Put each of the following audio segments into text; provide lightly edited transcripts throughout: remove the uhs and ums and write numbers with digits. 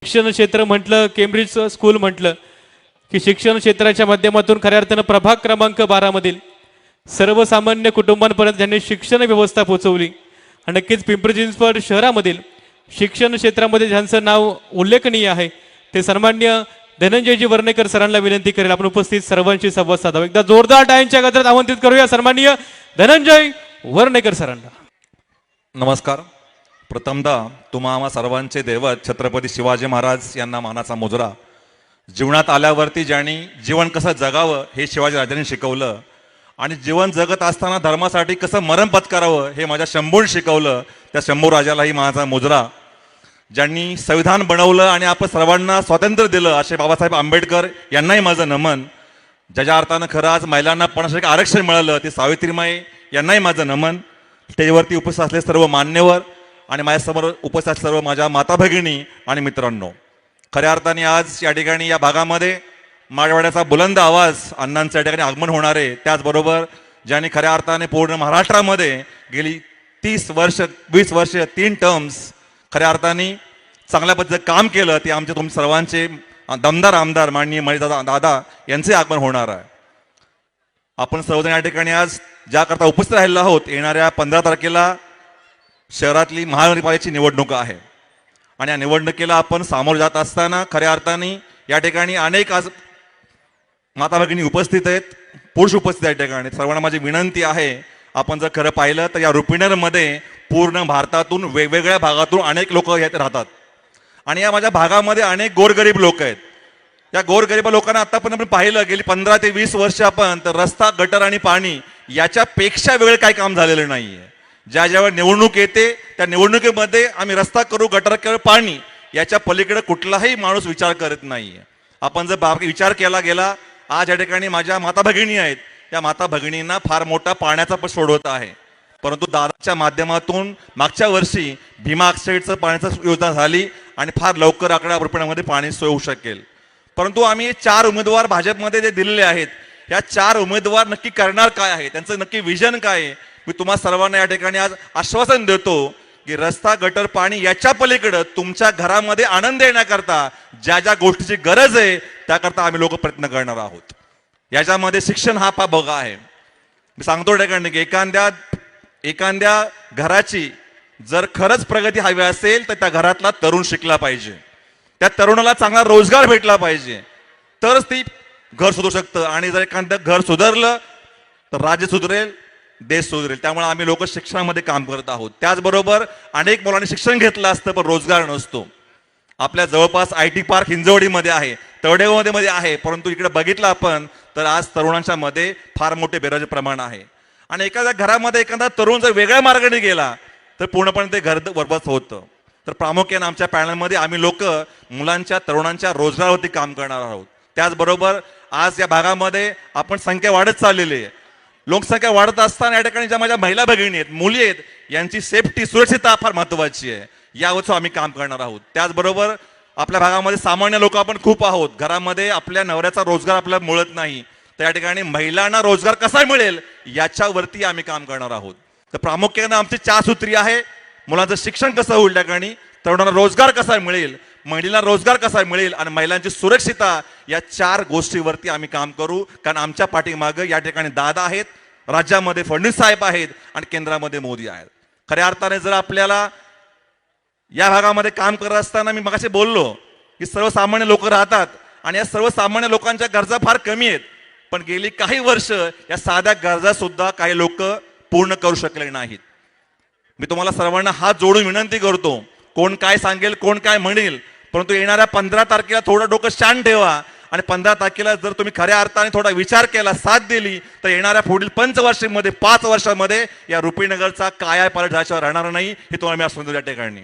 शिक्षण क्षेत्र म्हटलं, केम्ब्रिज स्कूल म्हटलं की शिक्षण क्षेत्राच्या माध्यमातून खऱ्या अर्थानं प्रभाग क्रमांक 12 मधील सर्वसामान्य कुटुंबांपर्यंत ज्यांनी शिक्षण व्यवस्था पोहोचवली आणि नक्कीच पिंपरी चिंचवड शहरामधील शिक्षण क्षेत्रामध्ये ज्यांचं नाव उल्लेखनीय आहे ते सन्मान्य धनंजयजी वर्णेकर सरांना विनंती करेल आपण उपस्थित सर्वांशी संवाद साधावा। एकदा जोरदार टाळ्यांच्या गजरात आमंत्रित करूया सन्माननीय धनंजय वर्णेकर सरांना। नमस्कार। प्रथमतः तुम्हा आम्हा सर्वांचे दैवत छत्रपती शिवाजी महाराज यांना मानाचा मुजरा। जीवनात आल्यावरती ज्यांनी जीवन कसं जगावं हे शिवाजी राजांनी शिकवलं आणि जीवन जगत असताना धर्मासाठी कसं मरण पत्करावं हे माझ्या शंभून शिकवलं। त्या शंभू राजालाही माझा मुजरा। ज्यांनी संविधान बनवलं आणि आपण सर्वांना स्वातंत्र्य दिलं असे बाबासाहेब आंबेडकर यांनाही माझं नमन। ज्या अर्थानं खरं आज महिलांना 50% आरक्षण मिळालं ते सावित्रीमाई यांनाही माझं नमन। स्टेजवरती उपस्थित असलेले सर्व मान्यवर आणि माझ्यासमोर उपस्थित असलेले सर्व माझ्या माता भगिनी आणि मित्रांनो, खऱ्या अर्थाने आज या ठिकाणी या भागामध्ये माळवाड्याचा बुलंद आवाज अण्णांचं या ठिकाणी आगमन होणार आहे। त्याचबरोबर ज्यांनी खऱ्या अर्थाने पूर्ण महाराष्ट्रामध्ये गेली 30 वर्ष 20 वर्ष 3 टर्म्स खऱ्या अर्थाने चांगल्या पद्धतीचं काम केलं ते आमचे तुमचे सर्वांचे दमदार आमदार माननीय मणिदादा दादा यांचे आगमन होणार आहे। आपण सर्वजण या ठिकाणी आज ज्याकरता उपस्थित राहिलो आहोत, येणाऱ्या 15 तारखेला शहरातली महानगरपालिकेची निवडणूक आहे आणि या निवडणुकीला आपण सामोरं जात असताना खऱ्या अर्थाने या ठिकाणी अनेक आज माता भगिनी उपस्थित आहेत, पुरुष उपस्थित आहेत। या ठिकाणी सर्वांना माझी विनंती आहे, आपण जर खरं पाहिलं तर या रुपिनरमध्ये पूर्ण भारतातून वेगवेगळ्या भागातून अनेक लोक येत राहतात आणि या माझ्या भागामध्ये अनेक गोरगरीब लोक आहेत। या गोरगरीब लोकांना आतापर्यंत आपण पाहिलं गेली 15 ते 20 वर्ष आपण तर रस्ता गटर आणि पाणी याच्यापेक्षा वेगळं काही काम झालेलं नाहीये। ज्यावेळी निवडणूक येते त्या निवडणुकीमध्ये आम्ही रस्ता करू, गटर करू, पाणी याच्या पलीकडे कुठलाही माणूस विचार करत नाहीये। आपण जर विचार केला गेला, आज या ठिकाणी माझ्या माता भगिनी आहेत, त्या माता भगिनींना फार मोठा पाण्याचा पण सोडवत आहे, परंतु दादाच्या माध्यमातून मागच्या वर्षी भीमा ऑक्साईडचं पाण्याची योजना झाली आणि फार लवकर 11 रुपयामध्ये पाणी सोय होऊ शकेल। परंतु आम्ही 4 उमेदवार भाजपमध्ये जे दिलेले आहेत, या 4 उमेदवार नक्की करणार काय आहे, त्यांचं नक्की विजन काय आहे, मी तुम्हा सर्वांना या ठिकाणी आज आश्वासन देतो की रस्ता गटर पाणी याच्या पलीकडे तुमच्या घरामध्ये आनंद येण्याकरता ज्या ज्या गोष्टीची गरज आहे त्याकरता आम्ही लोक प्रयत्न करणार आहोत। याच्यामध्ये शिक्षण हा भाग आहे। मी सांगतो ठिकाणी की एखाद्या घराची जर खरंच प्रगती हवी असेल तर त्या घरातला तरुण शिकला पाहिजे, त्या तरुणाला चांगला रोजगार भेटला पाहिजे, तरच ती घर सुधरू शकतं आणि जर एखादं घर सुधारलं तर राज्य सुधरेल, देश सुधरेल। त्यामुळे आम्ही लोक शिक्षणामध्ये काम करत आहोत। त्याचबरोबर अनेक मुलांनी शिक्षण घेतलं असतं पण रोजगार नसतो। आपल्या जवळपास IT पार्क हिंजवडीमध्ये आहे, तवडेगावमध्ये आहे, परंतु इकडे बघितलं आपण तर आज तरुणांच्या मध्ये फार मोठे बेरोजगार प्रमाण आहे आणि एखाद्या घरामध्ये एखादा तरुण जर वेगळ्या मार्गाने गेला तर पूर्णपणे ते घर बरबाद होतं। तर प्रामुख्याने आमच्या पॅनलमध्ये आम्ही लोक मुलांच्या तरुणांच्या रोजगारावरती काम करणार आहोत। त्याचबरोबर आज या भागामध्ये आपण संख्या वाढत चाललेली आहे। लोकसंख्या वाढत असताना या ठिकाणी ज्या माझ्या महिला भगिनी आहेत, मुली आहेत, यांची सेफ्टी सुरक्षितता फार महत्वाची आहे, यावर आम्ही काम करणार आहोत। त्याचबरोबर आपल्या भागामध्ये सामान्य लोक आपण खूप आहोत, घरामध्ये आपल्या नवऱ्याचा रोजगार आपल्याला मिळत नाही, तर या ठिकाणी महिलांना रोजगार कसा मिळेल याच्यावरती आम्ही काम करणार आहोत। तर प्रामुख्याने आमची 4 सूत्री आहे, मुलांचं शिक्षण कसं होईल, त्या ठिकाणी तरुणांना रोजगार कसा मिळेल, महिलांना रोजगार कसा मिळेल आणि महिलांची सुरक्षितता, या 4 गोष्टीवरती आम्ही काम करू। कारण आमच्या पाठीमागे या ठिकाणी दादा आहेत, राज्यामध्ये फडणवीस साहेब आहेत आणि केंद्रामध्ये मोदी आहेत। खऱ्या अर्थाने जर आपल्याला या भागामध्ये काम करत असताना मी मगाशी बोललो की सर्वसामान्य लोक राहतात आणि या सर्वसामान्य लोकांच्या गरजा फार कमी आहेत, पण गेली काही वर्ष या साध्या गरजा सुद्धा काही लोक पूर्ण करू शकले नाहीत। मी तुम्हाला सर्वांना हात जोडून विनंती करतो, कोण काय सांगेल कोण काय म्हणेल, परंतु येणाऱ्या 15 तारखेला थोडं डोकं शांत ठेवा आणि 15 तारखेला जर तुम्ही खऱ्या अर्थाने थोडा विचार केला, साथ दिली, तर येणाऱ्या पुढील 5 वर्षामध्ये या रुपीनगरचा कायापालट झाल्याशिवाय राहणार नाही, हे तुम्हाला मी सांगतो। त्या ठिकाणी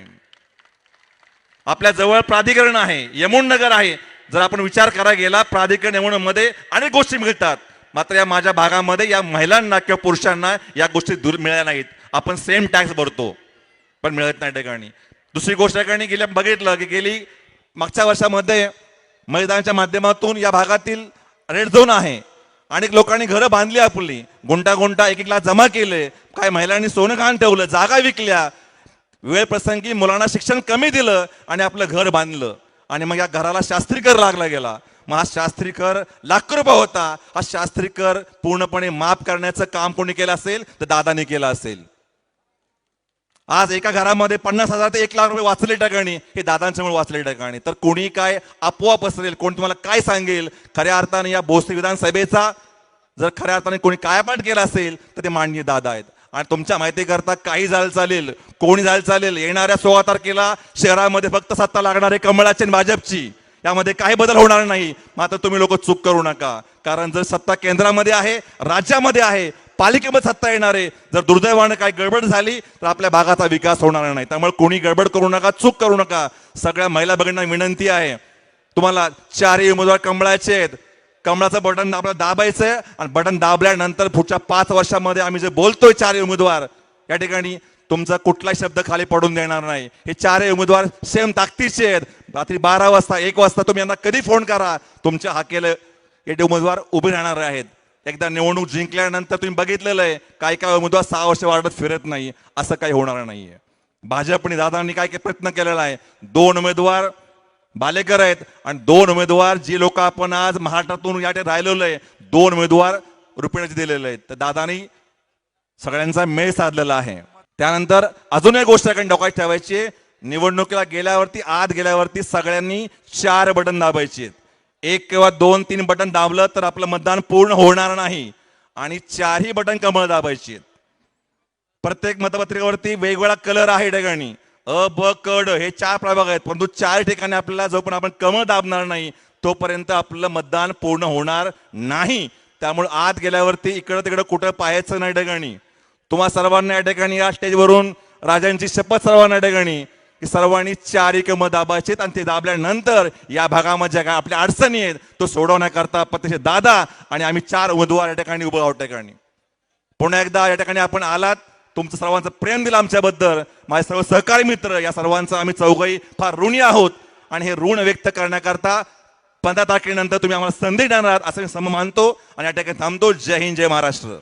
आपल्या जवळ प्राधिकरण आहे, यमुननगर आहे, जर आपण विचार करायला गेला प्राधिकरण यमुनमध्ये अनेक गोष्टी मिळतात, मात्र या माझ्या भागामध्ये या महिलांना किंवा पुरुषांना या गोष्टी दूर मिळाल्या नाहीत। आपण सेम टॅक्स भरतो पण मिळत नाही ठिकाणी। दुसरी गोष्ट ठिकाणी गेल्या बघितलं की गेली मागच्या वर्षामध्ये मैदानाच्या माध्यमातून या भागातील रेड झोन आहे, अनेक लोकांनी घरं बांधली, आपली गुंटा 1-1 लाख जमा केले, काय महिलांनी सोनं गहाण ठेवलं, जागा विकल्या, वेळ प्रसंगी मुलांना शिक्षण कमी दिलं आणि आपलं घर बांधलं। आणि मग या घराला शास्त्री कर लागला गेला. मग हा शास्त्री कर ₹1,00,000 होता. हा शास्त्री कर पूर्णपणे माफ करण्याचं काम कोणी केलं असेल तर दादाने केलं असेल. आज एका घरामध्ये 50,000 ते ₹1,00,000 वाचले ठिकाणी हे दादांच्यामुळे वाचले ठिकाणी. तर कोणी काय अफवा पसरेल, कोण तुम्हाला काय सांगेल, खऱ्या अर्थाने या भोसरी विधानसभेचा जर खऱ्या अर्थाने कोणी कायापाठ केला असेल तर ते माननीय दादा आहेत. आणि तुमच्या माहिती करता काही झालं चालेल, कोणी झालं चालेल, येणाऱ्या 16 तारखेला शहरामध्ये फक्त सत्ता लागणार आहे कमळाची आणि भाजपची. यामध्ये काही बदल होणार नाही. मात्र तुम्ही लोक चूक करू नका, कारण जर सत्ता केंद्रामध्ये आहे, राज्यामध्ये आहे, पालिकेमध्ये सत्ता येणार आहे. जर दुर्दैवानं काही गडबड झाली तर आपल्या भागाचा विकास होणार नाही. त्यामुळे कोणी गडबड करू नका, चूक करू नका. सगळ्या महिला भगिनींना विनंती आहे, तुम्हाला 4 उमेदवार कमळाचे आहेत. कमळाचं बटन आपल्याला दाबायचंय आणि बटन दाबल्यानंतर पुढच्या 5 वर्षामध्ये आम्ही जे बोलतोय 4 उमेदवार, या ठिकाणी तुमचा कुठलाही शब्द खाली पडून देणार नाही. हे 4 उमेदवार सेम ताकदीचे आहेत. रात्री 12 वाजता 1 वाजता तुम्ही यांना कधी फोन करा, तुमच्या हाकेला हे उमेदवार उभे राहणार आहेत. एकदा निवडणूक जिंकल्यानंतर तुम्ही बघितलेलं आहे, काही काही उमेदवार 6 वर्ष वाढत फिरत नाही. असं काही होणार नाहीये. भाजपने दादांनी काय काय प्रयत्न केलेला आहे. 2 उमेदवार बालेकर आहेत आणि 2 उमेदवार जी लोक आपण आज महाराष्ट्रातून या ठिकाणी राहिलेलो आहे, 2 उमेदवार रुपयाचे दिलेले आहेत. तर दादानी सगळ्यांचा मेळ साधलेला आहे. त्यानंतर अजून एक गोष्ट काही डोक्यात ठेवायची, निवडणुकीला गेल्यावरती आत गेल्यावरती सगळ्यांनी 4 बटन दाबायची आहेत. 1 किंवा 2, 3 बटन दाबलं तर आपलं मतदान पूर्ण होणार नाही. आणि 4ही बटन कमळ दाबायची आहेत. प्रत्येक मतपत्रिकेवरती वेगवेगळा कलर आहे ठिकाणी, अ ब क ड हे 4 प्रभाग आहेत. परंतु 4 ठिकाणी आपल्याला जो पण आपण कमळ दाबणार नाही तोपर्यंत आपलं मतदान पूर्ण होणार नाही. त्यामुळे आत गेल्यावरती इकडं तिकडं कुठं पाहायचं नाही ठिकाणी. तुम्हा सर्वांना या ठिकाणी या स्टेजवरून राजांची शपथ सर्वांना ठिकाणी की सर्वांनी 4 कमळ दाबायचे आणि ते दाबल्यानंतर या भागामध्ये काय आपल्या अडचणी आहेत तो सोडवण्याकरता प्रत्यक्ष दादा आणि आम्ही 4 उमेदवार या ठिकाणी उभं आहोत. ठिकाणी पुन्हा एकदा या ठिकाणी आपण आलात, तुमचं सर्वांचं प्रेम दिलं आमच्याबद्दल. माझे सर्व सहकारी मित्र या सर्वांचं आम्ही चौघही फार ऋणी आहोत. आणि हे ऋण व्यक्त करण्याकरता 15 तारखेनंतर तुम्ही आम्हाला संधी देणार असं मी मानतो आणि या ठिकाणी थांबतो. जय हिंद, जय महाराष्ट्र.